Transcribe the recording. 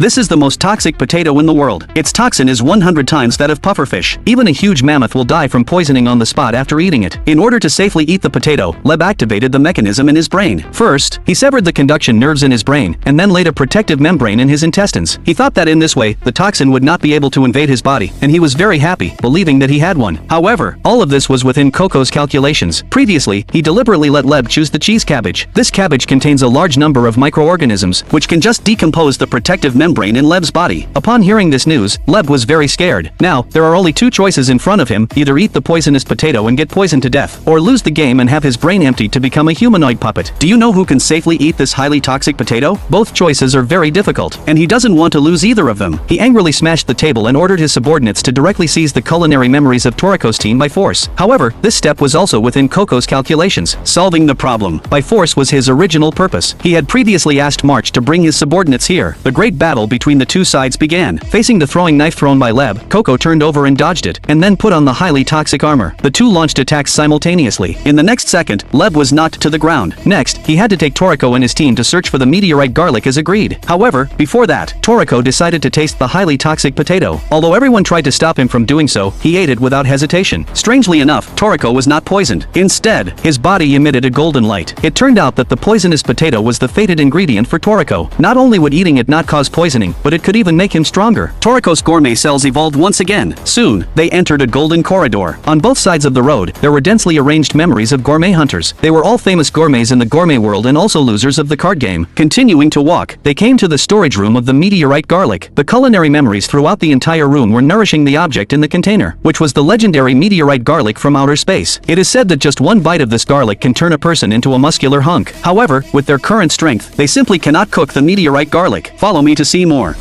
This is the most toxic potato in the world. Its toxin is 100 times that of pufferfish. Even a huge mammoth will die from poisoning on the spot after eating it. In order to safely eat the potato, Leb activated the mechanism in his brain. First, he severed the conduction nerves in his brain, and then laid a protective membrane in his intestines. He thought that in this way, the toxin would not be able to invade his body, and he was very happy, believing that he had one. However, all of this was within Coco's calculations. Previously, he deliberately let Leb choose the cheese cabbage. This cabbage contains a large number of microorganisms, which can just decompose the protective membrane in Leb's body. Upon hearing this news, Leb was very scared. Now, there are only two choices in front of him: either eat the poisonous potato and get poisoned to death, or lose the game and have his brain emptied to become a humanoid puppet. Do you know who can safely eat this highly toxic potato? Both choices are very difficult, and he doesn't want to lose either of them. He angrily smashed the table and ordered his subordinates to directly seize the culinary memories of Toriko's team by force. However, this step was also within Coco's calculations. Solving the problem by force was his original purpose. He had previously asked March to bring his subordinates here. The great battle between the two sides began. Facing the throwing knife thrown by Leb, Coco turned over and dodged it, and then put on the highly toxic armor. The two launched attacks simultaneously. In the next second, Leb was knocked to the ground. Next, he had to take Toriko and his team to search for the meteorite garlic as agreed. However, before that, Toriko decided to taste the highly toxic potato. Although everyone tried to stop him from doing so, he ate it without hesitation. Strangely enough, Toriko was not poisoned. Instead, his body emitted a golden light. It turned out that the poisonous potato was the fated ingredient for Toriko. Not only would eating it not cause poisoning, but it could even make him stronger. Toriko's gourmet cells evolved once again. Soon, they entered a golden corridor. On both sides of the road, there were densely arranged memories of gourmet hunters. They were all famous gourmets in the gourmet world and also losers of the card game. Continuing to walk, they came to the storage room of the meteorite garlic. The culinary memories throughout the entire room were nourishing the object in the container, which was the legendary meteorite garlic from outer space. It is said that just one bite of this garlic can turn a person into a muscular hunk. However, with their current strength, they simply cannot cook the meteorite garlic. Follow me to see more.